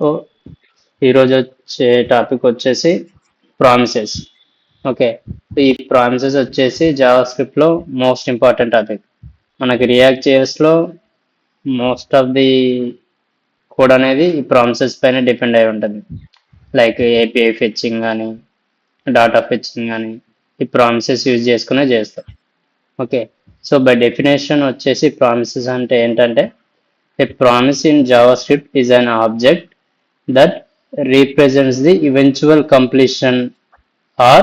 ఓ ఈరోజు వచ్చే టాపిక్ వచ్చేసి ప్రామిసెస్. ఓకే, ఈ ప్రామిసెస్ వచ్చేసి జావా స్క్రిప్ట్లో మోస్ట్ ఇంపార్టెంట్ టాపిక్. మనకి రియాక్ట్ జేఎస్లో మోస్ట్ ఆఫ్ ది కోడ్ అనేది ఈ ప్రామిసెస్ పైన డిపెండ్ అయి ఉంటుంది. లైక్ ఏపీఐ ఫెచ్చింగ్ కానీ డాటా ఫెచ్చింగ్ కానీ ఈ ప్రామిసెస్ యూజ్ చేసుకునే చేస్తాం. ఓకే, సో బై డెఫినేషన్ వచ్చేసి ప్రామిసెస్ అంటే ఏంటంటే a promise in JavaScript is an object that represents the eventual completion or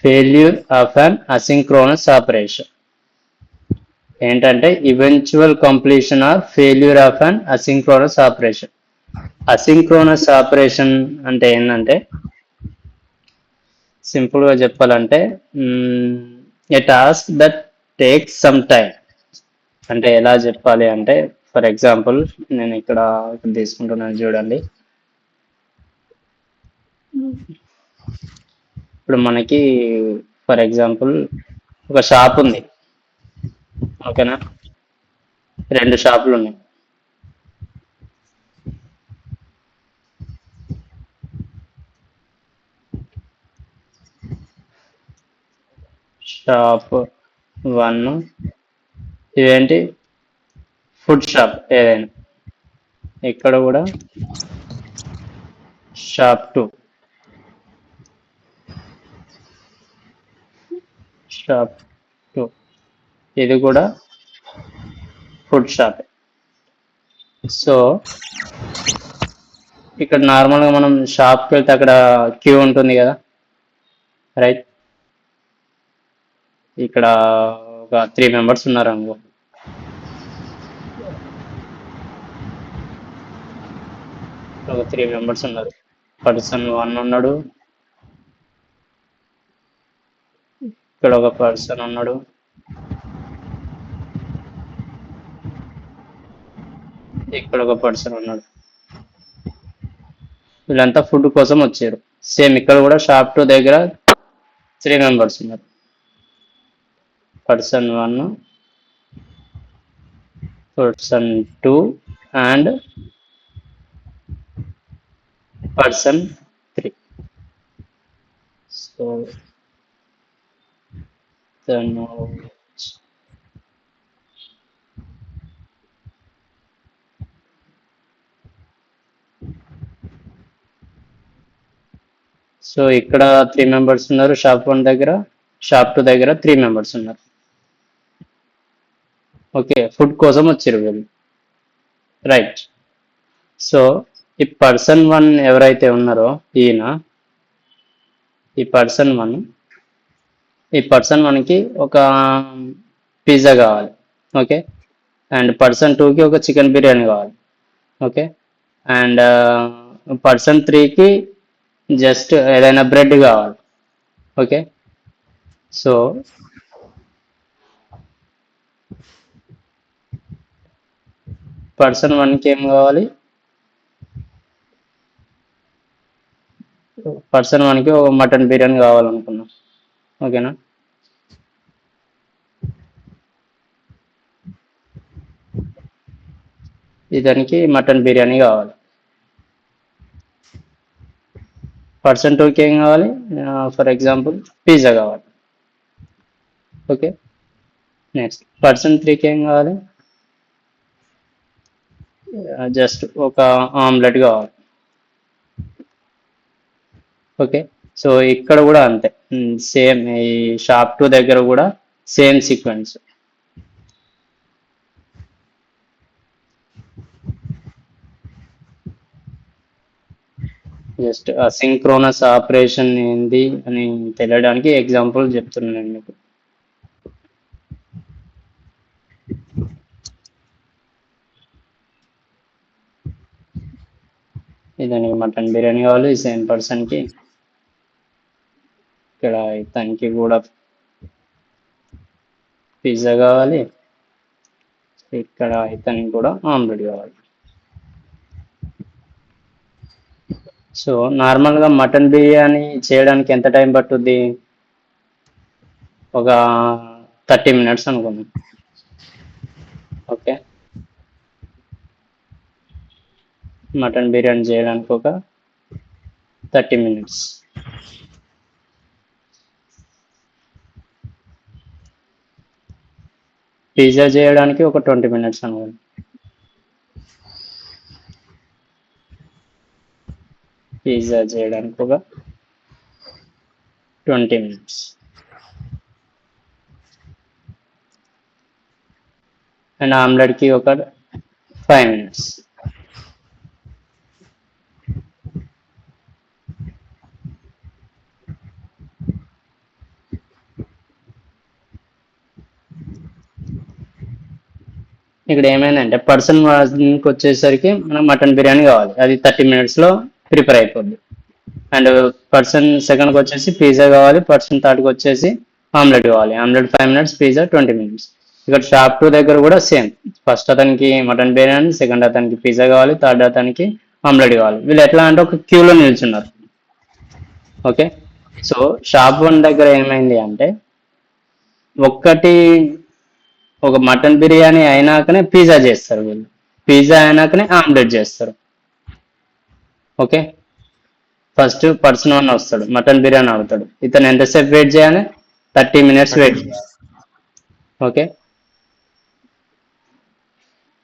failure of an asynchronous operation. ఏంటంటే eventual completion or failure of an asynchronous operation. Asynchronous operation అంటే ఏంటంటే సింపుల్గా చెప్పాలంటే a task that takes some time. అంటే ఎలా చెప్పాలి అంటే for example నేను ఇక్కడ తీసుకుంటున్నాను చూడండి. ఇప్పుడు మనకి ఫర్ ఎగ్జాంపుల్ ఒక షాప్ ఉంది, ఓకేనా, 2 షాపులు ఉన్నాయి. షాప్ 1 ఇదేంటి ఫుడ్ షాప్ ఏదైనా, ఇక్కడ కూడా షాప్ 2, షాప్ 2 ఇది కూడా ఫుడ్ షాప్. సో ఇక్కడ నార్మల్గా మనం షాప్కి వెళ్తే అక్కడ క్యూ ఉంటుంది కదా, రైట్. ఇక్కడ ఒక 3 మెంబర్స్ ఉన్నారు అనుకో, ఒక 3 మెంబర్స్ ఉన్నారు. పర్సన్ 1 ఉన్నాడు, ఇక్కడ ఒక పర్సన్ ఉన్నాడు, ఇక్కడ ఒక పర్సన్ ఉన్నాడు. వీళ్ళంతా ఫుడ్ కోసం వచ్చారు. సేమ్ ఇక్కడ కూడా షాప్ 2 దగ్గర 3 మెంబర్స్ ఉన్నారు. Person 1, person 2 and person 3. So తను సో ఇక్కడ 3 మెంబర్స్ ఉన్నారు షాప్ 1 దగ్గర, షాప్ 2 దగ్గర 3 మెంబర్స్ ఉన్నారు. ఓకే, ఫుడ్ కోసం వచ్చారు వీళ్ళు, రైట్. సో ఈ పర్సన్ 1 ఎవరైతే ఉన్నారో ఈయన, ఈ పర్సన్ 1కి ఒక పిజ్జా కావాలి, ఓకే, అండ్ పర్సన్ 2కి ఒక చికెన్ బిర్యానీ కావాలి, ఓకే, అండ్ పర్సన్ 3కి జస్ట్ ఏదైనా బ్రెడ్ కావాలి, ఓకే. సో పర్సన్ 1కి ఏం కావాలి, పర్సన్ 1కి ఒక మటన్ బిర్యానీ కావాలనుకున్నాం, ఓకేనా. ఇతనికి మటన్ బిర్యానీ కావాలి. పర్సన్ 2కి ఏం కావాలి, ఫర్ ఎగ్జాంపుల్ పిజ్జా కావాలి, ఓకే. నెక్స్ట్ పర్సన్ 3కి ఏం కావాలి, జస్ట్ ఒక ఆమ్లెట్ కావాలి, ఓకే. సో ఇక్కడ కూడా అంతే, సేమ్ ఈ షాప్ 2 దగ్గర కూడా same sequence. Just asynchronous operation ఏంది అని తెలియడానికి ఎగ్జాంపుల్ చెప్తున్నాను మీకు. ఇదని మటన్ బిర్యానీ కావాలి సేమ్ పర్సన్కి, ఇక్కడ ఇతనికి కూడా పిజ్జా కావాలి, ఇక్కడ ఇతనికి కూడా ఆమ్లెట్ కావాలి. సో నార్మల్గా మటన్ బిర్యానీ చేయడానికి ఎంత టైం పట్టుద్ది, ఒక 30 minutes అనుకుందాం, ఓకే. మటన్ బిర్యానీ చేయడానికి ఒక 30 minutes. పిజ్జా చేయడానికి ఒక 20 minutes అనుకోండి. పిజ్జా చేయడానికి ఒక 20 minutes. అండ్ ఆమ్లెట్కి ఒక 5 minutes. ఇక్కడ ఏమైందంటే పర్సన్ వన్కి వచ్చేసరికి మనకు మటన్ బిర్యానీ కావాలి, అది 30 minutes ప్రిపేర్ అయిపోద్ది. అండ్ పర్సన్ సెకండ్కి వచ్చేసి పిజ్జా కావాలి, పర్సన్ థర్డ్కి వచ్చేసి ఆమ్లెట్ కావాలి, ఆమ్లెట్ 5 minutes, పిజ్జా 20 minutes. ఇక్కడ షాప్ 2 దగ్గర కూడా సేమ్, ఫస్ట్ అతనికి మటన్ బిర్యానీ, సెకండ్ అతనికి పిజ్జా కావాలి, థర్డ్ అతనికి ఆమ్లెట్ కావాలి. వీళ్ళు ఎట్లా అంటే ఒక క్యూలో నిల్చున్నారు. ఓకే, సో షాప్ 1 దగ్గర ఏమైంది అంటే ఒక మటన్ బిర్యానీ అయినాకనే పిజ్జా చేస్తారు వీళ్ళు, పిజ్జా అయినాకనే ఆమ్లెట్ చేస్తారు. ఓకే, ఫస్ట్ పర్సన్ 1 వస్తాడు, మటన్ బిర్యానీ అడుగుతాడు, ఇతను ఎంతసేపు వెయిట్ చేయాలి? 30 minutes వెయిట్ చేయాలి. ఓకే,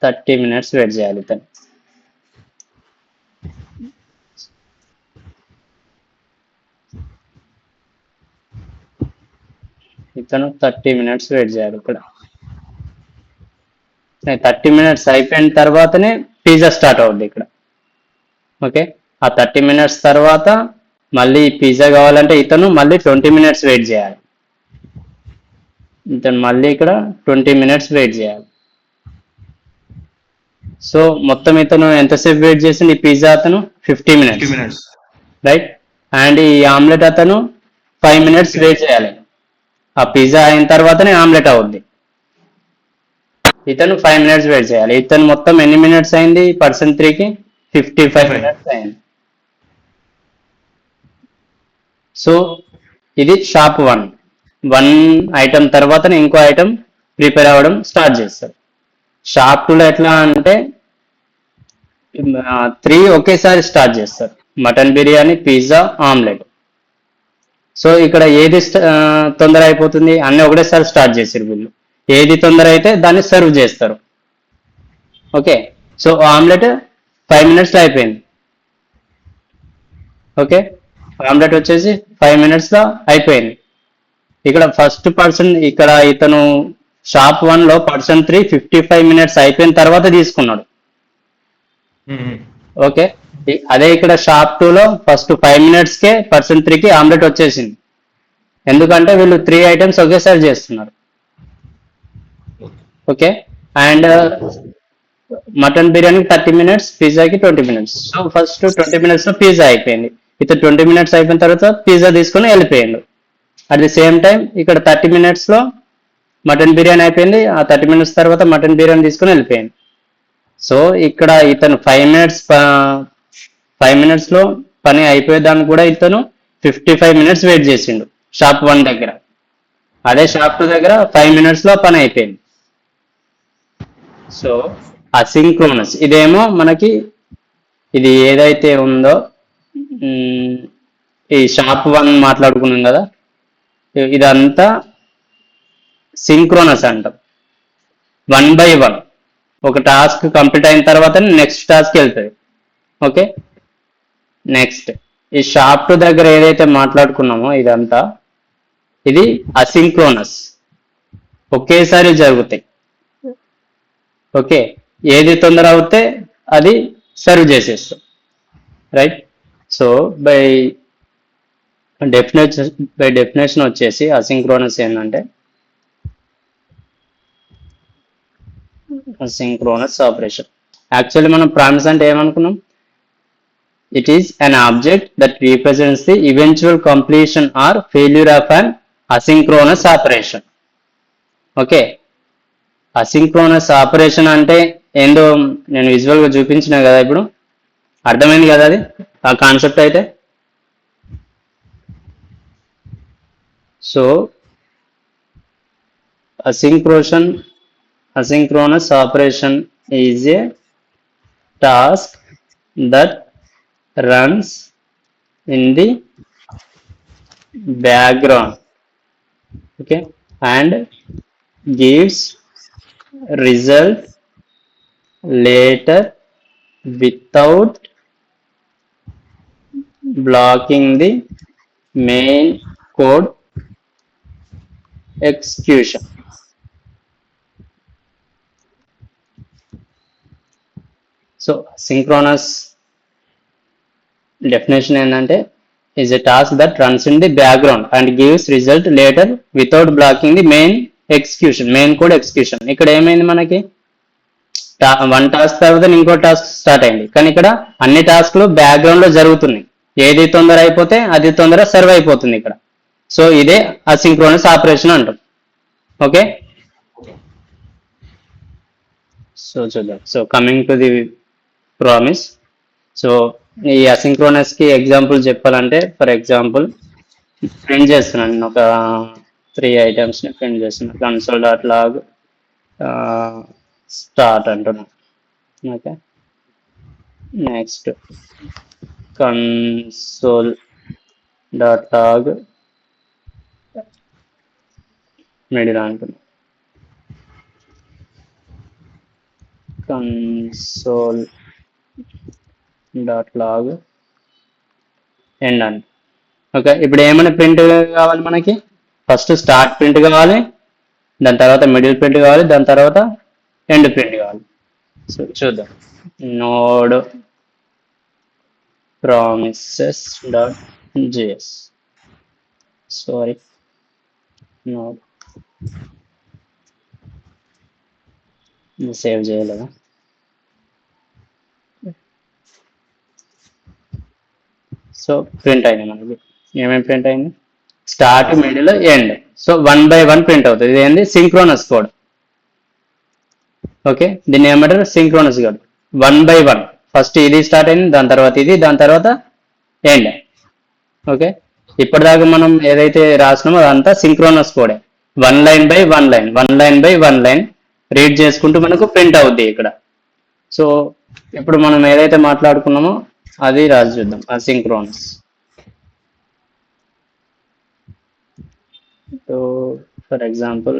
30 minutes వెయిట్ చేయాలి ఇతను. ఇతను 30 minutes వెయిట్ చేయాలి. ఇక్కడ 30 minutes అయిపోయిన తర్వాతనే పిజ్జా స్టార్ట్ అవుద్ది ఇక్కడ. ఓకే, ఆ 30 minutes తర్వాత మళ్ళీ పిజ్జా కావాలంటే ఇతను మళ్ళీ 20 minutes వెయిట్ చేయాలి. ఇతను మళ్ళీ ఇక్కడ 20 minutes వెయిట్ చేయాలి. సో మొత్తం ఇతను ఎంతసేపు వెయిట్ చేసింది ఈ పిజ్జా అతను? 50 minutes, రైట్. అండ్ ఈ ఆమ్లెట్ అతను 5 minutes వెయిట్ చేయాలి. ఆ పిజ్జా అయిన తర్వాతనే ఆమ్లెట్ అవుద్ది. ఇతను 5 minutes వెయిట్ చేయాలి. ఇతను మొత్తం ఎన్ని మినిట్స్ అయింది? పర్సన్ 3కి 55 minutes అయింది. సో ఇది షాప్ 1 ఐటమ్ తర్వాతనే ఇంకో ఐటమ్ ప్రిపేర్ అవ్వడం స్టార్ట్ చేస్తారు. షాప్ 2లో ఎట్లా అంటే 3 ఒకేసారి స్టార్ట్ చేస్తారు, mutton biryani, pizza, omelette. So ఇక్కడ ఏది తొందర అయిపోతుంది? అన్ని ఒకటేసారి స్టార్ట్ చేసారు వీళ్ళు. ఏది తొందర అయితే దాన్ని సర్వ్ చేస్తారు. ఓకే, సో ఆమ్లెట్ 5 minutes అయిపోయింది. ఓకే, ఆమ్లెట్ వచ్చేసి 5 minutes అయిపోయింది. ఇక్కడ ఫస్ట్ పర్సన్, ఇక్కడ ఇతను షాప్ 1లో పర్సన్ 3 55 minutes అయిపోయిన తర్వాత తీసుకున్నాడు. ఓకే, అదే ఇక్కడ షాప్ 2లో ఫస్ట్ 5 minutesకే పర్సన్ 3కి ఆమ్లెట్ వచ్చేసింది. ఎందుకంటే వీళ్ళు 3 items ఒకేసారి చేస్తున్నారు. Okay, and mutton biryani 30 minutes, పిజ్జాకి 20 minutes. So first 20 minutes pizza అయిపోయింది. ఇతను 20 minutes అయిపోయిన తర్వాత పిజ్జా తీసుకుని వెళ్ళిపోయాడు. అట్ ది సేమ్ టైం ఇక్కడ 30 minutes మటన్ బిర్యానీ అయిపోయింది. ఆ 30 minutes తర్వాత మటన్ బిర్యానీ తీసుకుని వెళ్ళిపోయింది. సో ఇక్కడ ఇతను 5 minutes పని అయిపోయేదానికి కూడా ఇతను 55 minutes వెయిట్ చేసిండు షాప్ 1 దగ్గర. అదే షాప్ 2 దగ్గర 5 minutes పని అయిపోయింది. సో అసింక్రోనస్, ఇదేమో మనకి ఇది ఏదైతే ఉందో ఈ షాప్ 1 మాట్లాడుకున్నాం కదా, ఇదంతా సింక్రోనస్ అంటాం. 1 by 1 ఒక టాస్క్ కంప్లీట్ అయిన తర్వాత నెక్స్ట్ టాస్క్ వెళ్తుంది. ఓకే, నెక్స్ట్ ఈ షాప్ 2 దగ్గర ఏదైతే మాట్లాడుకున్నామో ఇదంతా ఇది అసింక్రోనస్, ఒకేసారి జరుగుతాయి. ఓకే, ఏది తొందర అవుతే అది సర్వ్ చేసేస్తాం, రైట్. సో బై డెఫినేషన్ వచ్చేసి అసింక్రోనస్ ఏంటంటే అసింక్రోనస్ ఆపరేషన్. యాక్చువల్లీ మనం ప్రామిస్ అంటే ఏమనుకున్నాం? It is an object that represents the eventual completion or failure of an asynchronous operation. Okay, asynchronous operation అంటే ఏందో నేను విజువల్గా చూపించిన కదా, ఇప్పుడు అర్థమైంది కదా అది ఆ కాన్సెప్ట్ అయితే. So asynchronous operation is a task that runs in the background, okay, and gives result later without blocking the main code execution. So synchronous definition ఏంటంటే is a task that runs in the background and gives result later without blocking the main execution, main code execution. ఇక్కడ ఏమైంది మనకి one task తర్వాత ఇంకో task start అయింది, కానీ ఇక్కడ అన్ని టాస్క్లు బ్యాక్గ్రౌండ్ లో జరుగుతున్నాయి. ఏది తొందర అయిపోతే అది తొందర సర్వ్ అయిపోతుంది ఇక్కడ. సో ఇదే అసింక్రోనస్ ఆపరేషన్ అంటాం. ఓకే, సో చూద్దాం. So coming to the promise. So ఈ అసింక్రోనస్ కి ఎగ్జాంపుల్ చెప్పాలంటే, ఫర్ ఎగ్జాంపుల్ ప్రింట్ చేస్తున్నాను నేను ఒక 3 items ని ప్రింట్ చేస్తున్నాను. కన్సోల్ డాట్ లాగ్ స్టార్ట్ అంటున్నాను. Okay, next console dot log middle అంటున్నాను. కన్సోల్ డాట్ లాగ్ ఎండ్ అని. ఓకే, ఇప్పుడు ఏమైనా ప్రింట్ కావాలి మనకి? ఫస్ట్ స్టార్ట్ ప్రింట్ కావాలి, దాని తర్వాత మిడిల్ ప్రింట్ కావాలి, దాని తర్వాత ఎండ్ ప్రింట్ కావాలి. సో చూద్దాం. Node promises dot JS, sorry node save చేయలేదా? సో ప్రింట్ అయింది మనకి. ఏమేమి ప్రింట్ అయింది? Start, middle, end. So 1 by 1 print అవుతుంది. ఇది ఏంది? Synchronous code. ఓకే, దీన్ని ఏమంటారు? Synchronous code. 1 by 1, ఫస్ట్ ఇది స్టార్ట్ అయింది, దాని తర్వాత ఇది, దాని తర్వాత ఎండ్. ఓకే, ఇప్పటిదాకా మనం ఏదైతే రాసినామో అదంతా సింక్రోనస్ కోడే. 1 line by 1 line, 1 line by 1 line read చేసుకుంటూ మనకు ప్రింట్ అవుద్ది ఇక్కడ. సో ఇప్పుడు మనం ఏదైతే మాట్లాడుకున్నామో అది రాసి చూద్దాం. Asynchronous. So for example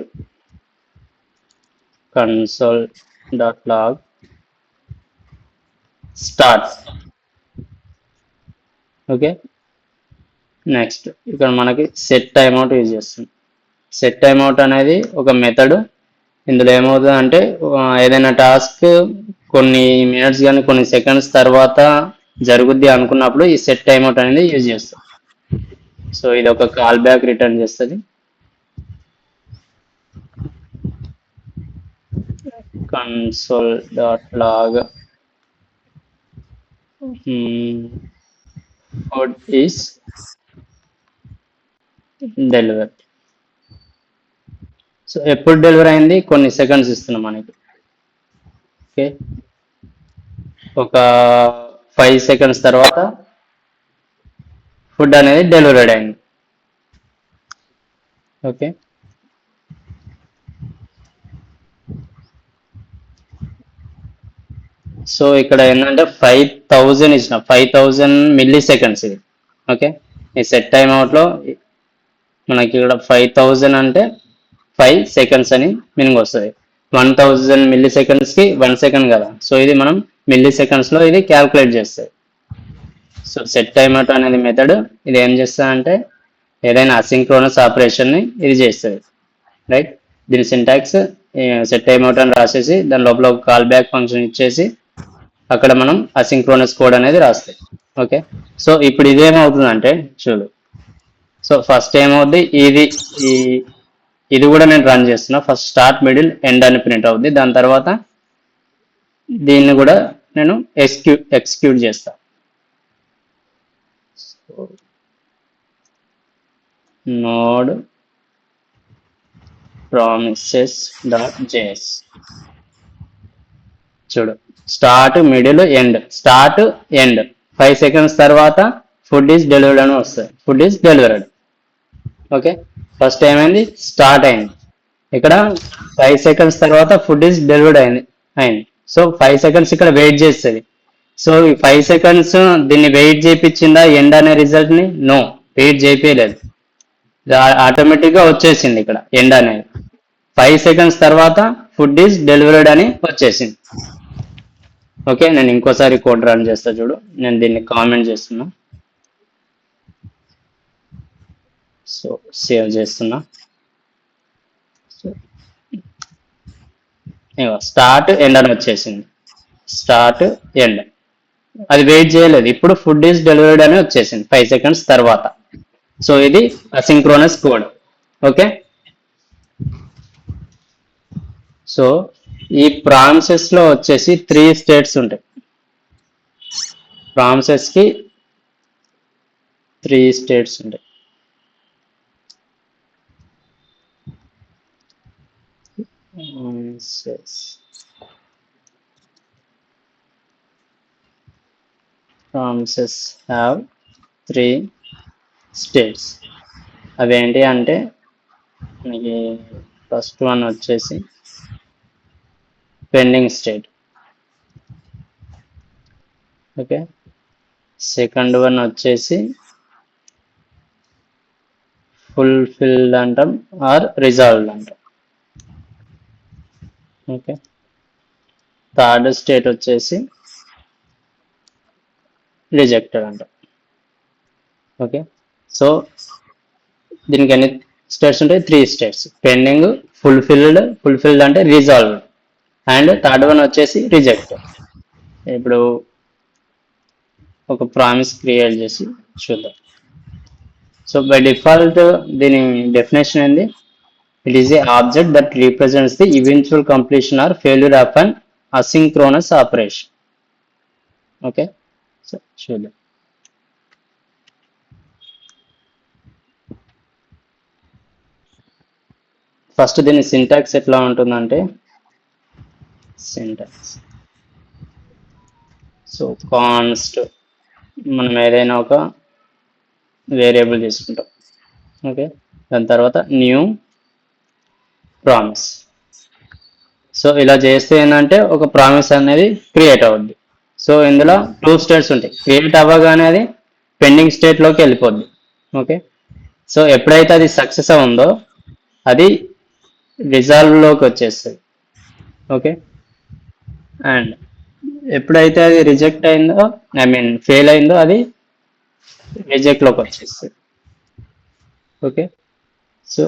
console dot log start. Okay, next ఇక్కడ మనకి సెట్ టైమ్ అవుట్ యూజ్ చేస్తుంది. సెట్ టైమ్ అవుట్ అనేది ఒక మెథడ్. ఇందులో ఏమవుతుంది అంటే ఏదైనా టాస్క్ కొన్ని మినిట్స్ కానీ కొన్ని సెకండ్స్ తర్వాత జరుగుద్ది అనుకున్నప్పుడు ఈ సెట్ టైమ్ అవుట్ అనేది యూజ్ చేస్తాం. సో ఇది ఒక కాల్ బ్యాక్ రిటర్న్ చేస్తుంది. Console dot log code is delivered. So ఎప్పుడు డెలివర్ అయింది? కొన్ని సెకండ్స్ ఇస్తున్నాం మనకి. ఓకే, ఒక 5 seconds తర్వాత ఫుడ్ అనేది డెలివరీ అయింది. ఓకే, సో ఇక్కడ ఏంటంటే 5000 ఇచ్చిన 5000 milliseconds ఇది. ఓకే, ఈ సెట్ టైమ్ అవుట్లో మనకి ఇక్కడ 5000 అంటే 5 seconds అని మీనింగ్ వస్తుంది. 1000 milliseconds కి 1 second కదా. సో ఇది మనం milliseconds లో ఇది క్యాల్కులేట్ చేస్తుంది. సో సెట్ టైమ్ అవుట్ అనేది మెథడ్. ఇది ఏం చేస్తుంది అంటే ఏదైనా అసింక్రోనస్ ఆపరేషన్ ని ఇది చేస్తుంది. రైట్, దీని సింటాక్స్ సెట్ టైమ్ అవుట్ అని రాసేసి దాని లోపల ఒక కాల్ బ్యాక్ ఫంక్షన్ ఇచ్చేసి అక్కడ మనం అసింక్రోనస్ కోడ్ అనేది రాస్తాయి. ఓకే, సో ఇప్పుడు ఇదేమవుతుందంటే చూడు. సో ఫస్ట్ ఏమవుద్ది, ఇది కూడా నేను రన్ చేస్తున్నా. ఫస్ట్ స్టార్ట్, మిడిల్, ఎండ్ అని ప్రింట్ అవుద్ది. దాని తర్వాత దీన్ని కూడా నేను ఎక్స్క్యూట్ చేస్తా. Node promises dot JS. చూడు, start, middle, end. Start, end. 5 seconds తర్వాత ఫుడ్ ఈజ్ డెలివర్డ్ అని వస్తుంది. Food is delivered. Okay, first ఏమైంది? స్టార్ట్ అయింది. ఇక్కడ 5 seconds తర్వాత ఫుడ్ ఈజ్ డెలివర్డ్ అయింది. సో 5 seconds ఇక్కడ వెయిట్ చేస్తుంది. సో ఈ 5 seconds దీన్ని వెయిట్ చేయించిందా ఎండ్ అనే రిజల్ట్ ని? No, wait చేయించలేదు. ఆటోమేటిక్ గా వచ్చేసింది ఇక్కడ ఎండ్ అనేది. 5 seconds తర్వాత ఫుడ్ ఈజ్ డెలివర్డ్ అని వచ్చేసింది. ఓకే, నేను ఇంకోసారి కోడ్ రన్ చేస్తా చూడు. నేను దీన్ని కామెంట్ చేస్తున్నా. సో సేవ్ చేస్తున్నా. స్టార్ట్ ఎండ్ అని వచ్చేసింది. స్టార్ట్ ఎండ్, అది వెయిట్ చేయలేదు. ఇప్పుడు ఫుడ్ ఈజ్ డెలివర్డ్ అని వచ్చేసింది 5 seconds తర్వాత. సో ఇది అసింక్రోనస్ కోడ్. ఓకే, సో ఈ ప్రామిసెస్ లో వచ్చేసి 3 స్టేట్స్ ఉంటాయి. ప్రామిసెస్ కి 3 స్టేట్స్ ఉంటాయి. Promises have 3 states. అవేంటి అంటే మనకి ఫస్ట్ వన్ వచ్చేసి pending state. Okay, second one వచ్చేసి ఫుల్ఫిల్డ్ అంటాం ఆర్ రిజాల్వ్డ్ అంటాం. ఓకే, థర్డ్ స్టేట్ వచ్చేసి రిజెక్టెడ్ అంటాం. ఓకే, సో దీనికి ఎన్ని స్టేట్స్ ఉంటాయి? 3 స్టేట్స్. పెండింగ్, ఫుల్ఫిల్డ్ అంటే రిజాల్వ్డ్, అండ్ థర్డ్ వన్ వచ్చేసి రిజెక్టెడ్. ఇప్పుడు ఒక ప్రామిస్ క్రియేట్ చేసి చూద్దాం. సో బై డిఫాల్ట్ దీని డెఫినేషన్ ఏంది? It is a object that represents the eventual completion or failure of an asynchronous operation. Okay, so చూద్దాం. First దీని సింటాక్స్ ఎట్లా ఉంటుందంటే, సింటాక్స్ సో కాన్స్ట్ మనం ఏదైనా ఒక వేరియబుల్ తీసుకుంటాం. ఓకే, దాని తర్వాత న్యూ ప్రామిస్. సో ఇలా చేస్తే ఏంటంటే ఒక ప్రామిస్ అనేది క్రియేట్ అవుద్ది. సో ఇందులో 2 స్టేట్స్ ఉంటాయి. క్రియేట్ అవ్వగానే అది పెండింగ్ స్టేట్లోకి వెళ్ళిపోద్ది. ఓకే, సో ఎప్పుడైతే అది సక్సెస్ ఉందో అది రిజాల్వ్లోకి వచ్చేస్తుంది. ఓకే, అండ్ ఎప్పుడైతే అది రిజెక్ట్ అయిందో, ఫెయిల్ అయిందో అది రిజెక్ట్లోకి వచ్చేస్తుంది. ఓకే, సో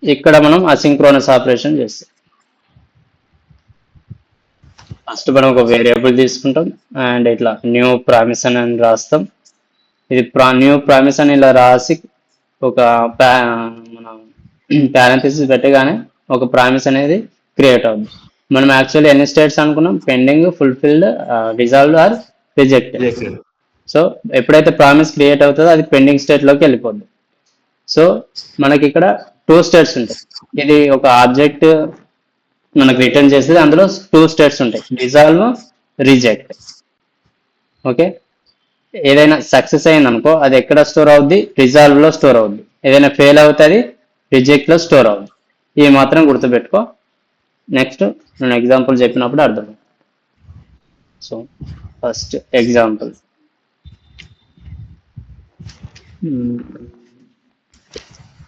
ఇక్కడ మనం అసింక్రోనస్ ఆపరేషన్ చేస్తాం. ఫస్ట్ మనం ఒక వేరియబుల్ తీసుకుంటాం అండ్ ఇట్లా న్యూ ప్రామిస్ అని రాస్తాం. ఇది న్యూ ప్రామిస్ అని ఇలా రాసి ఒక మన పారెంథసిస్ పెట్టగానే ఒక ప్రామిస్ అనేది క్రియేట్ అవుతుంది. మనం యాక్చువల్లీ ఎన్ని స్టేట్స్ అనుకున్నాం? Pending, fulfilled, resolved or rejected. So ఎప్పుడైతే ప్రామిస్ క్రియేట్ అవుతుందో అది పెండింగ్ స్టేట్లోకి వెళ్ళిపోద్ది. సో మనకి ఇక్కడ 2 స్టేట్స్ ఉంటాయి. ఇది ఒక ఆబ్జెక్ట్ మనకు రిటర్న్ చేసేది, అందులో 2 స్టేట్స్ ఉంటాయి, రిజాల్వ్, రిజెక్ట్. ఓకే, ఏదైనా సక్సెస్ అయింది అనుకో అది ఎక్కడ స్టోర్ అవుద్ది? రిజాల్వ్లో స్టోర్ అవుద్ది. ఏదైనా ఫెయిల్ అవుతుంది రిజెక్ట్లో స్టోర్ అవుద్ది. ఇవి మాత్రం గుర్తుపెట్టుకో. నెక్స్ట్ నేను ఎగ్జాంపుల్ చెప్పినప్పుడు అర్థం. So first example,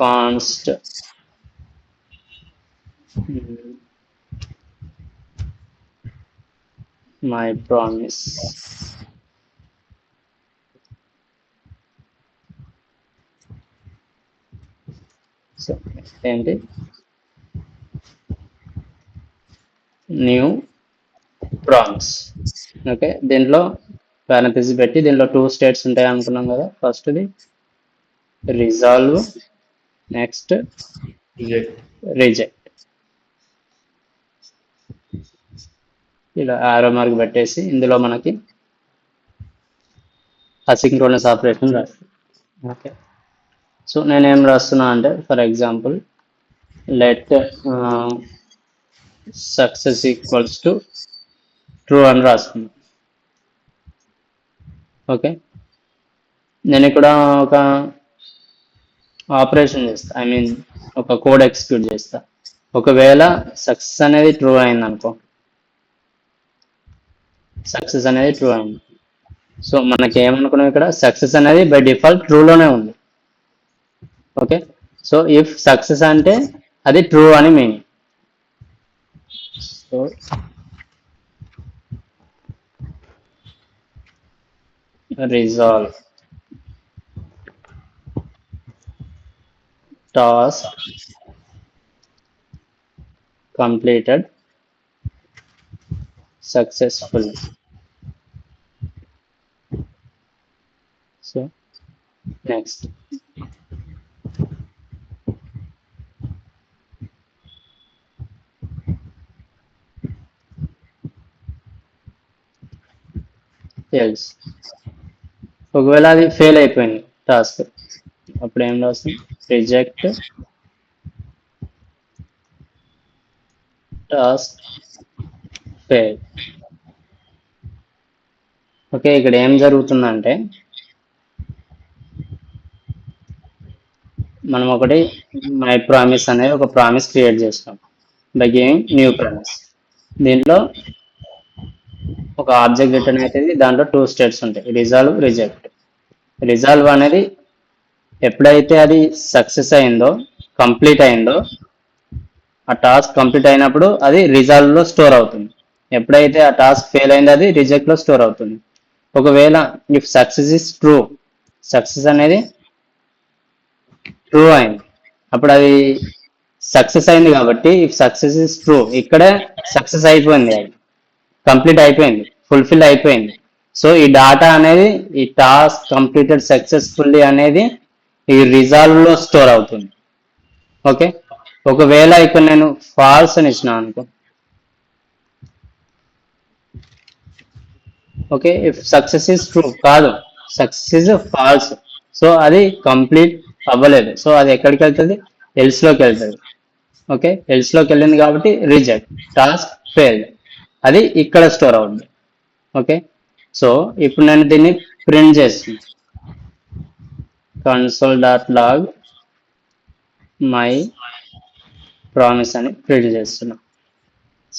const my promise. So ఏంటి? New promise. ఓకే, దీంట్లో పారెంథసిస్ పెట్టి దీంట్లో 2 స్టేట్స్ ఉంటాయి అనుకున్నాం కదా. ఫస్ట్ది రిజాల్వ్, నెక్స్ట్ రిజెక్ట్. ఇలా ఆరో మార్క్ పెట్టేసి ఇందులో మనకి అసింక్రోనస్ ఆపరేషన్ రాస్తాం. ఓకే, సో నేనేం రాస్తున్నా అంటే for example let success equals to true అని రాస్తున్నా. ఓకే, నేను ఇక్కడ ఒక ఆపరేషన్ చేస్తా, ఒక కోడ్ ఎగ్జిక్యూట్ చేస్తా. ఒకవేళ సక్సెస్ అనేది ట్రూ అయింది అనుకో, సక్సెస్ అనేది ట్రూ అయింది. సో మనకి ఏమనుకున్నాం ఇక్కడ సక్సెస్ అనేది బై డిఫాల్ట్ ట్రూలోనే ఉంది. ఓకే, సో ఇఫ్ సక్సెస్ అంటే అది ట్రూ అని meaning. So resolve task completed successfully. So next, else ఒకవేళ అది ఫెయిల్ అయిపోయింది టాస్క్, అప్పుడు ఏం రాస్తాం? Reject task fail. ఓకే, ఇక్కడ ఏం జరుగుతుందంటే మనం ఒకటి మై ప్రామిస్ అనేది ఒక ప్రామిస్ క్రియేట్ చేస్తాం బై గివింగ్ న్యూ ప్రామిస్. దీంట్లో ఒక ఆబ్జెక్ట్ రిటర్న్ అవుతుంది, దాంట్లో 2 స్టేట్స్ ఉంటాయి, రిజాల్వ్, రిజెక్ట్. రిజాల్వ్ అనేది ఎప్పుడైతే అది సక్సెస్ అయిందో, కంప్లీట్ అయిందో, ఆ టాస్క్ కంప్లీట్ అయినప్పుడు అది రిజాల్వ్ లో స్టోర్ అవుతుంది. ఎప్పుడైతే ఆ టాస్క్ ఫెయిల్ అయిందో అది రిజెక్ట్ లో స్టోర్ అవుతుంది. ఒకవేళ if success is true, success అనేది ట్రూ అయింది, అప్పుడు అది సక్సెస్ అయింది కాబట్టి ఇఫ్ సక్సెస్ ఇస్ ట్రూ, ఇక్కడే సక్సెస్ అయిపోయింది, అది కంప్లీట్ అయిపోయింది, ఫుల్ఫిల్ అయిపోయింది. సో ఈ డాటా అనేది ఈ టాస్క్ కంప్లీటెడ్ సక్సెస్ఫుల్లీ అనేది ఈ రిజాల్వ్ లో స్టోర్ అవుతుంది. ఓకే, ఒకవేళ ఇక్కడ నేను ఫాల్స్ అని ఇచ్చిన అనుకో, okay, if success is true కాదు, సక్సెస్ ఇస్ ఫాల్స్, సో అది కంప్లీట్ అవ్వలేదు, సో అది ఎక్కడికి వెళ్తుంది? ఎల్స్ లోకి వెళ్తుంది. ఓకే, ఎల్స్ లోకి వెళ్ళింది కాబట్టి రిజెక్ట్ టాస్క్ ఫెయిల్డ్, అది ఇక్కడ స్టోర్ అవుతుంది. ఓకే, సో ఇప్పుడు నేను దీన్ని ప్రింట్ చేస్తున్నా, console.log మై ప్రామిస్ అని ప్రింట్ చేస్తున్నా.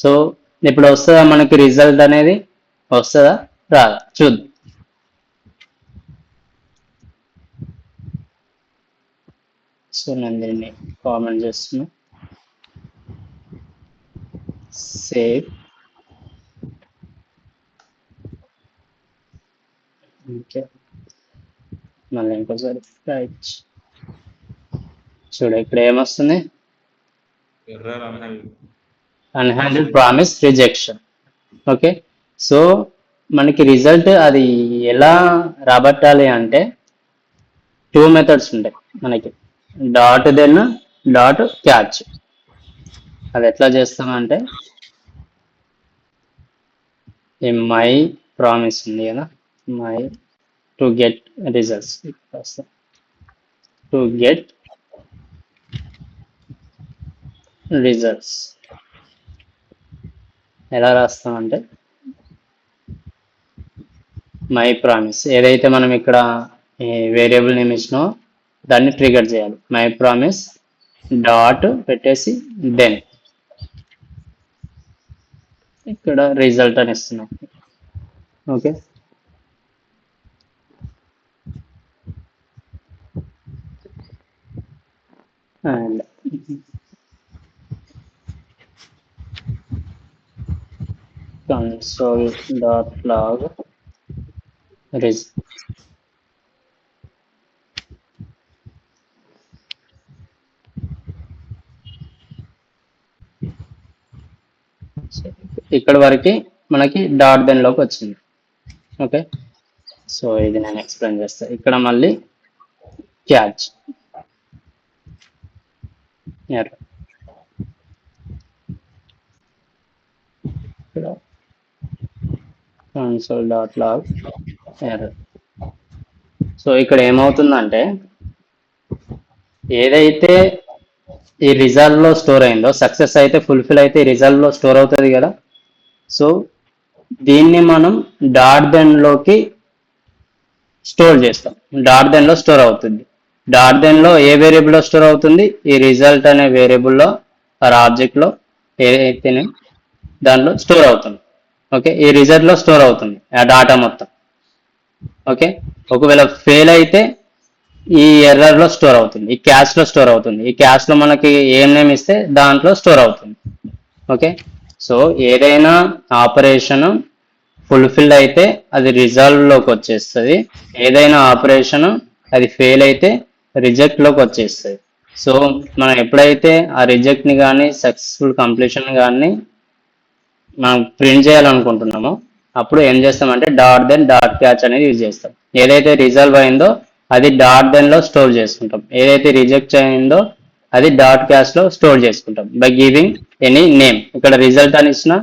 సో ఇప్పుడు వస్తుందా మనకి రిజల్ట్ అనేది? వస్తుందా రాదా చూద్దాం. సో నేను దీన్ని కామెంట్ చేస్తున్నా, సేవ్. ఓకే, మళ్ళీ ఇంకోసారి రైట్. చూడ ఇక్కడ ఏమొస్తుంది? అన్హ్యాండిల్డ్ ప్రామిస్ రిజెక్షన్. ఓకే, సో మనకి రిజల్ట్ అది ఎలా రాబట్టాలి అంటే 2 మెథడ్స్ ఉంటాయి మనకి, డాట్ దెన్ డాట్ క్యాచ్. అది ఎట్లా చేస్తామంటే ఈ మై ప్రామిస్ ఉంది కదా, my to get results, to get results ఎలా రాస్తామంటే మై ప్రామిస్, ఏదైతే మనం ఇక్కడ వేరియబుల్ నేమ్ ఇచ్చినామో దాన్ని ట్రిగర్ చేయాలి. మై ప్రామిస్ డాట్ పెట్టేసి దెన్ ఇక్కడ రిజల్ట్ అని ఇస్తున్నాం. ఓకే, అండ్ console.log ఇక్కడ వరకు మనకి డాట్ దెన్ లోకి వచ్చింది. ఓకే, సో ఇది నేను ఎక్స్ప్లెయిన్ చేస్తాను. ఇక్కడ మళ్ళీ క్యాచ్ ఇక్కడ console.log ఎర్రర్. సో ఇక్కడ ఏమవుతుందంటే ఏదైతే ఈ రిజల్ట్ లో స్టోర్ అయిందో, సక్సెస్ అయితే ఫుల్ఫిల్ అయితే రిజల్ట్ లో స్టోర్ అవుతుంది కదా, సో దీన్ని మనం డాట్ దెన్ లోకి స్టోర్ చేస్తాం. డాట్ దెన్ లో స్టోర్ అవుతుంది. డాట్ దెన్ లో ఏ వేరియబుల్ లో స్టోర్ అవుతుంది? ఈ రిజల్ట్ అనే వేరియబుల్ లో ఆర్ ఆబ్జెక్ట్ లో ఏదైతే దాంట్లో స్టోర్ అవుతుంది. ఓకే, ఈ రిజల్ట్ లో స్టోర్ అవుతుంది ఆ డాటా మొత్తం. ఓకే, ఒకవేళ ఫెయిల్ అయితే ఈ ఎర్రర్ లో స్టోర్ అవుతుంది, ఈ క్యాష్ లో స్టోర్ అవుతుంది. ఈ క్యాష్ లో మనకి ఏం నేమ్ ఇస్తే దాంట్లో స్టోర్ అవుతుంది. ఓకే, సో ఏదైనా ఆపరేషన్ ఫుల్ఫిల్ అయితే అది రిజాల్వ్ లోకి వచ్చేస్తుంది, ఏదైనా ఆపరేషన్ అది ఫెయిల్ అయితే రిజెక్ట్ లోకి వచ్చేస్తుంది. సో మనం ఎప్పుడైతే ఆ రిజెక్ట్ ని కానీ సక్సెస్ఫుల్ కంప్లీషన్ కానీ మనం ప్రింట్ చేయాలనుకుంటున్నామో అప్పుడు ఏం చేస్తామంటే డాట్ దెన్ డాట్ క్యాచ్ అనేది యూజ్ చేస్తాం. ఏదైతే రిజల్వ్ అయిందో అది డాట్ దెన్ లో స్టోర్ చేసుకుంటాం, ఏదైతే రిజెక్ట్ అయిందో అది డాట్ క్యాచ్ లో స్టోర్ చేసుకుంటాం బై గివింగ్ ఎనీ నేమ్. ఇక్కడ రిజల్ట్ అని ఇచ్చిన,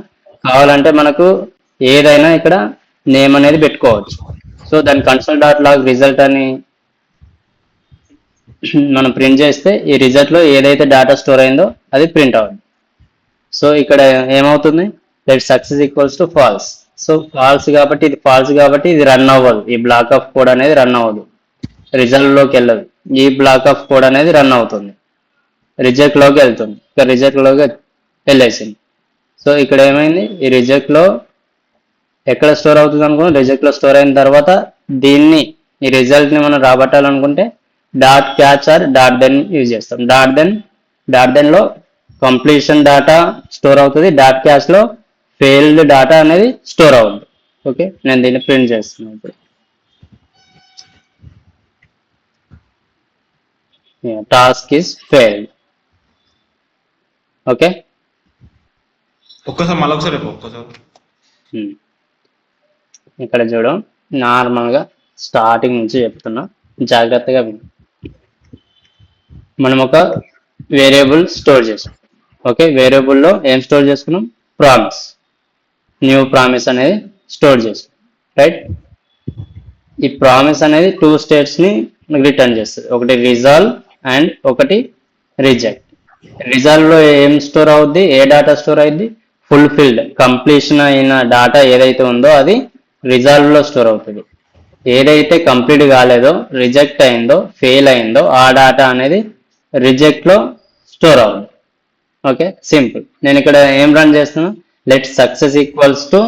కావాలంటే మనకు ఏదైనా ఇక్కడ నేమ్ అనేది పెట్టుకోవచ్చు. సో దాని కన్సోల్ డాట్ లాగ్ రిజల్ట్ అని మనం ప్రింట్ చేస్తే ఈ రిజల్ట్ లో ఏదైతే డేటా స్టోర్ అయిందో అది ప్రింట్ అవుతుంది. సో ఇక్కడ ఏమవుతుంది, let success equals to false. So false కాబట్టి ఇది ఫాల్స్ కాబట్టి ఇది రన్ అవ్వదు, ఈ బ్లాక్ ఆఫ్ కోడ్ అనేది రన్ అవ్వదు, రిజల్ట్ లోకి వెళ్ళదు. ఈ బ్లాక్ ఆఫ్ కోడ్ అనేది రన్ అవుతుంది, రిజెక్ట్ లోకి వెళ్తుంది. ఇక్కడ రిజెక్ట్ లోకి వెళ్ళేసింది. సో ఇక్కడ ఏమైంది, ఈ రిజెక్ట్ లో ఎక్కడ స్టోర్ అవుతుంది అనుకున్నాం, రిజెక్ట్ లో స్టోర్ అయిన తర్వాత దీన్ని ఈ రిజల్ట్ ని మనం రాబట్టాలనుకుంటే dot catch or dot then use చేస్తాం. డాట్ దెన్ లో కంప్లీషన్ డేటా స్టోర్ అవుతుంది, డాట్ క్యాచ్ లో ఫెయిల్డ్ డేటా అనేది స్టోర్ అవుతుంది. ఓకే, నేను దీన్ని ప్రింట్ చేస్తున్నాను ఇప్పుడు. Task is failed. ఓకే, ఒక్కసారి మళ్ళీ ఒకసారి ఒక్కసారి ఇక్కడ చూడు, నార్మల్గా స్టార్టింగ్ నుంచి చెప్తున్నా, జాగ్రత్తగా విను. మనం ఒక వేరియబుల్ స్టోర్ చేసుకున్నాం. ఓకే, వేరియబుల్లో ఏం స్టోర్ చేసుకున్నాం, ప్రామిస్, న్యూ ప్రామిస్ అనేది స్టోర్ చేసుకున్నాం. రైట్, ఈ ప్రామిస్ అనేది 2 స్టేట్స్ ని రిటర్న్ చేస్తుంది, ఒకటి రిజాల్వ్ అండ్ ఒకటి రిజెక్ట్. రిజాల్వ్ లో ఏం స్టోర్ అవుద్ది, ఏ డేటా స్టోర్ అయింది, ఫుల్ఫిల్డ్ కంప్లీషన్ అయిన డేటా ఏదైతే ఉందో అది రిజాల్వ్ లో స్టోర్ అవుతుంది. ఏదైతే కంప్లీట్ కాలేదో, రిజెక్ట్ అయిందో, ఫెయిల్ అయిందో ఆ డేటా అనేది రిజెక్ట్ లో స్టోర్ అవుతుంది. Okay, simple. నేను ఇక్కడ ఏం రన్ చేస్తున్నా, let success equals to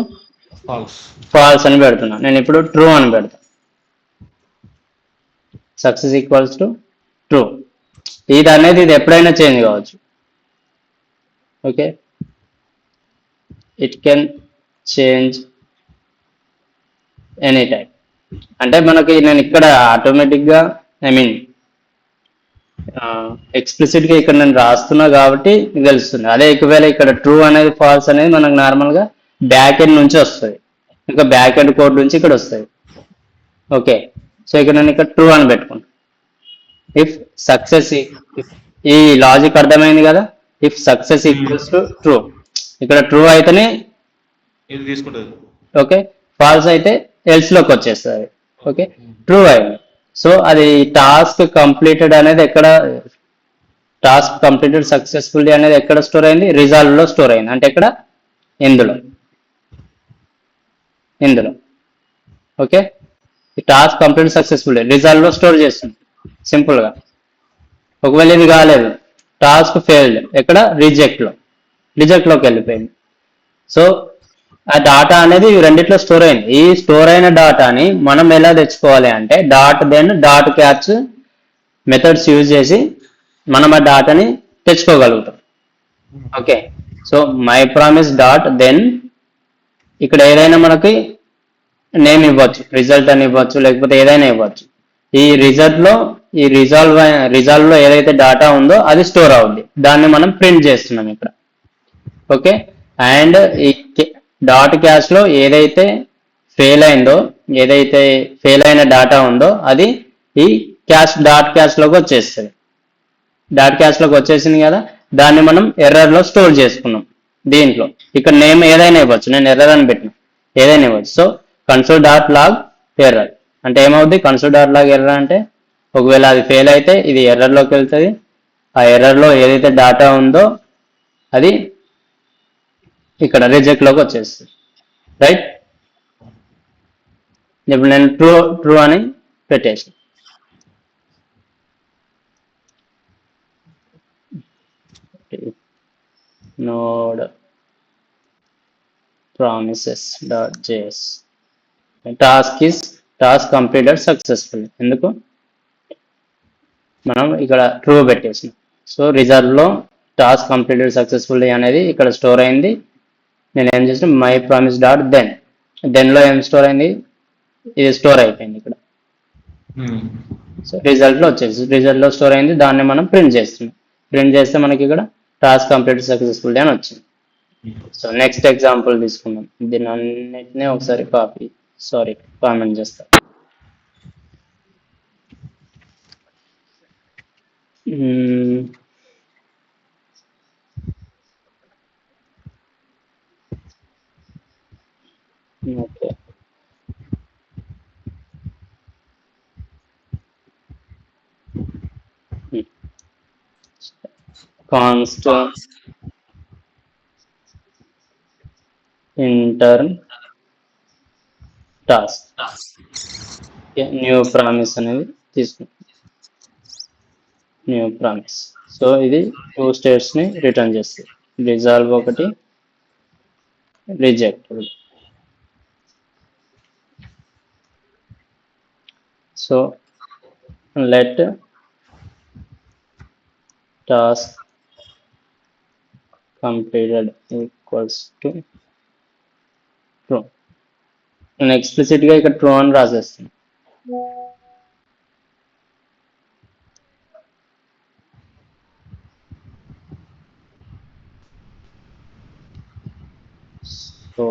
false. False అని పెడుతున్నా. నేను ఇప్పుడు ట్రూ అని పెడతా, సక్సెస్ ఈక్వల్స్ టు ట్రూ. ఇది అనేది ఇది ఎప్పుడైనా చేంజ్ కావచ్చు. Okay, it can change any time. అంటే మనకి నేను ఇక్కడ ఆటోమేటిక్గా ఎక్స్ప్లిసిట్ గా ఇక్కడ నేను రాస్తున్నా కాబట్టి తెలుస్తుంది. అదే ఒకవేళ ఇక్కడ ట్రూ అనేది ఫాల్స్ అనేది మనకు నార్మల్ గా బ్యాక్ ఎండ్ నుంచి వస్తుంది, ఇంకా బ్యాక్ ఎండ్ కోడ్ నుంచి ఇక్కడ వస్తుంది. ఓకే, సో ఇక్కడ నేను ఇక్కడ ట్రూ అని పెట్టుకుంటాను. ఇఫ్ సక్సెస్, ఈ లాజిక్ అర్థమైంది కదా, if success equals to true, ఇక్కడ ట్రూ అయితేనే ఇది తీసుకుంటుంది. ఓకే, ఫాల్స్ అయితే ఎల్స్ లోకి వచ్చేస్తుంది. ఓకే, ట్రూ అయింది. సో అది టాస్క్ కంప్లీటెడ్ అనేది ఎక్కడ, టాస్క్ కంప్లీటెడ్ సక్సెస్ఫుల్లీ అనేది ఎక్కడ స్టోర్ అయింది, రిజాల్వ్ లో స్టోర్ అయింది. అంటే ఎక్కడ, ఇందులో ఇందులో. ఓకే, ఈ టాస్క్ కంప్లీట్ సక్సెస్ఫుల్లీ రిజాల్వ్ లో స్టోర్ చేస్తుంది సింపుల్ గా. ఒకవేళ ఇది కాలేదు, టాస్క్ ఫెయిల్డ్, ఎక్కడ, రిజెక్ట్ లోకి వెళ్ళిపోయింది. సో ఆ డాటా అనేది ఈ రెండిట్లో స్టోర్ అయింది. ఈ స్టోర్ అయిన డాటాని మనం ఎలా తెచ్చుకోవాలి అంటే dot then dot catch methods use చేసి మనం ఆ డాటాని తెచ్చుకోగలుగుతాం. Okay, so my promise dot then, ఇక్కడ ఏదైనా మనకి నేమ్ ఇవ్వచ్చు, రిజల్ట్ అని ఇవ్వచ్చు, లేకపోతే ఏదైనా ఇవ్వచ్చు. ఈ రిజల్ట్ లో ఈ రిజాల్వ్ లో ఏదైతే డాటా ఉందో అది స్టోర్ అవుద్ది, దాన్ని మనం ప్రింట్ చేస్తున్నాం ఇక్కడ. ఓకే, అండ్ ఈ డాట్ క్యాష్ లో ఏదైతే ఫెయిల్ అయిందో, ఏదైతే ఫెయిల్ అయిన డాటా ఉందో అది ఈ డాట్ క్యాష్ లోకి వచ్చేస్తుంది. డాట్ క్యాష్ లోకి వచ్చేసింది కదా, దాన్ని మనం ఎర్రర్ లో స్టోర్ చేసుకున్నాం దీంట్లో. ఇక్కడ నేమ్ ఏదైనా ఇవ్వచ్చు, నేను ఎర్రర్ అని పెట్టిన, ఏదైనా ఇవ్వచ్చు. So console dot log error అంటే ఏమవుద్ది, కన్సోల్ డాట్ లాగ్ ఎర్రర్ అంటే ఒకవేళ అది ఫెయిల్ అయితే ఇది ఎర్రర్ లోకి వెళ్తుంది, ఆ ఎర్రర్ లో ఏదైతే డాటా ఉందో అది ఇక్కడ రిజెక్ట్ లోకి వచ్చేస్తుంది. రైట్, ఇప్పుడు నేను ట్రూ అని పెట్టేసి, node promises.js. task completed successfully. ఎందుకు మనం ఇక్కడ ట్రూ పెట్టేసాం. సో రిజల్ట్ లో టాస్క్ కంప్లీటెడ్ సక్సెస్ఫుల్లీ అనేది ఇక్కడ స్టోర్ అయింది. నేను ఏం చేసిన మై ప్రామిస్ డాట్ దెన్ లో ఏం స్టోర్ అయింది, ఇది స్టోర్ అయిపోయింది ఇక్కడ. సో రిజల్ట్ లో వచ్చేసి రిజల్ట్ లో స్టోర్ అయింది, దాన్ని మనం ప్రింట్ చేస్తున్నాం. ప్రింట్ చేస్తే మనకి ఇక్కడ టాస్క్ కంప్లీటెడ్ సక్సెస్ఫుల్లీ అని వచ్చింది. సో నెక్స్ట్ ఎగ్జాంపుల్ తీసుకుందాం. దీన్ని అన్నిటినీ ఒకసారి కామెంట్ చేస్తా. Okay, const intern task new promise అనేది తీసుకుంటాం. New promise. సో ఇది 2 స్టేట్స్ ని రిటర్న్ చేస్తుంది, రిజాల్వ్ ఒకటి, reject. So let task completed equals to true. నేను ఎక్స్ప్లిసిట్ గా ఇక్కడ ట్రూ అని రాసేస్తాను. సో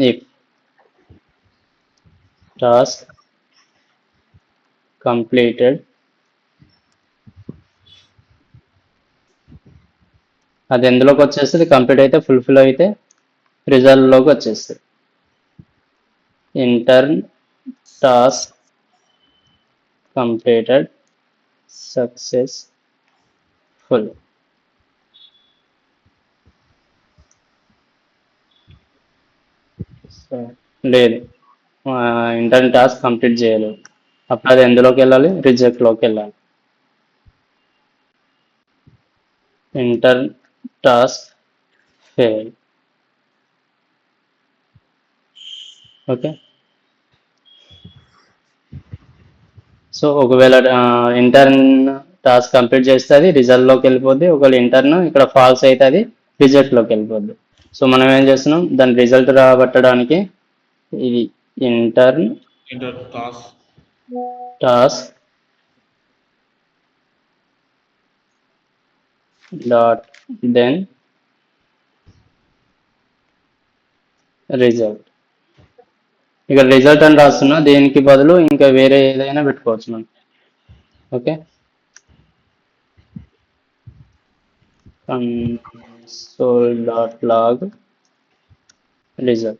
if task completed, అది ఎందులోకి వచ్చేస్తుంది, కంప్లీట్ అయితే ఫుల్ఫిల్ అయితే రిజల్ట్ లోకి వచ్చేస్తుంది. Intern task completed successful. లేదు, ఇంటర్న్ టాస్క్ కంప్లీట్ చేయలేదు, అప్పుడు అది ఎందులోకి వెళ్ళాలి, రిజెక్ట్ లోకి వెళ్ళాలి. Intern task fail. Okay, so ఒకవేళ ఇంటర్న్ టాస్క్ కంప్లీట్ చేస్తే అది రిజల్ట్ లోకి వెళ్ళిపోద్ది, ఒకవేళ ఇంటర్న్ ఇక్కడ ఫాల్స్ అయితే అది రిజల్ట్ లోకి వెళ్ళిపోద్ది. సో మనం ఏం చేస్తున్నాం, దాని రిజల్ట్ రాబట్టడానికి ఇది intern task dot then result. ఇక్కడ రిజల్ట్ అని రాస్తున్నా, దీనికి బదులు ఇంకా వేరే ఏదైనా పెట్టుకోవచ్చు మనం. Okay, console.log result.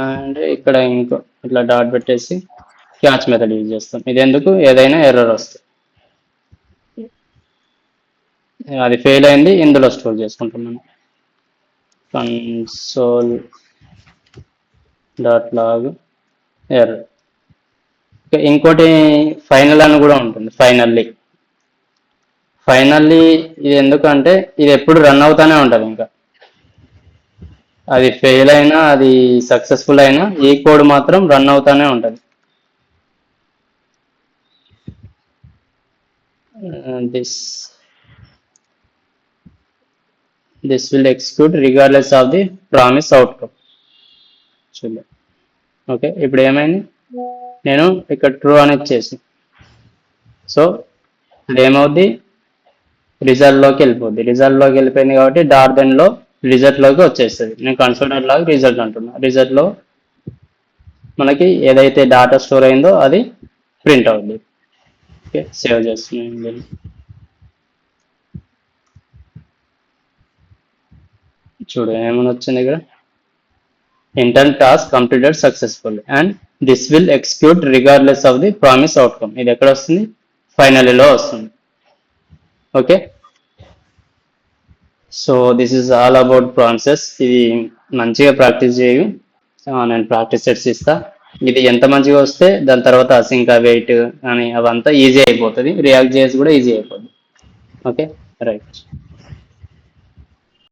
అండ్ ఇక్కడ ఇంకో ఇట్లా డాట్ పెట్టేసి క్యాచ్ మెథడ్ యూజ్ చేస్తాం. ఇది ఎందుకు, ఏదైనా ఎర్రర్ వస్తుంది, అది ఫెయిల్ అయింది ఇందులో స్టోర్ చేసుకుంటాం మనం. console.log error. ఇంకోటి ఫైనల్ అని కూడా ఉంటుంది. ఫైనల్లీ ఇది ఎందుకంటే ఇది ఎప్పుడు రన్ అవుతానే ఉంటుంది, ఇంకా అది ఫెయిల్ అయినా అది సక్సెస్ఫుల్ అయినా ఈ కోడ్ మాత్రం రన్ అవుతానే ఉంటుంది. This will execute regardless of the promise outcome. చూద్దాం. ఓకే, ఇప్పుడు ఏమైంది, నేను ఇక్కడ ట్రూ అనేది చేసి, సో అది ఏమవుద్ది, రిజల్ట్ లోకి వెళ్ళిపోద్ది. రిజల్ట్ లోకి వెళ్ళిపోయింది కాబట్టి డాట్ దెన్ లో రిజల్ట్ లోకి వచ్చేస్తుంది. నేను కన్సోల్ లాగా రిజల్ట్ అంటున్నా. రిజల్ట్ లో మనకి ఏదైతే డాటా స్టోర్ అయిందో అది ప్రింట్ అవుద్ది. ఓకే, సేవ్ చేస్తున్నాను. చూడు ఏమైనా వచ్చింది ఇక్కడ, intern task completed successful and this will execute regardless of the promise outcome. ఇది ఎక్కడ వస్తుంది, ఫైనల్లో వస్తుంది. Okay, so this is all about promises. ఇది మంచిగా ప్రాక్టీస్ చేయు, నేను ప్రాక్టీస్ సెట్స్ ఇస్తా. ఇది ఎంత మంచిగా వస్తే దాని తర్వాత అసింక్ వెయిట్ అని అవంతా ఈజీ అయిపోతుంది, రియాక్ట్ చేసి కూడా ఈజీ అయిపోతుంది. Okay right.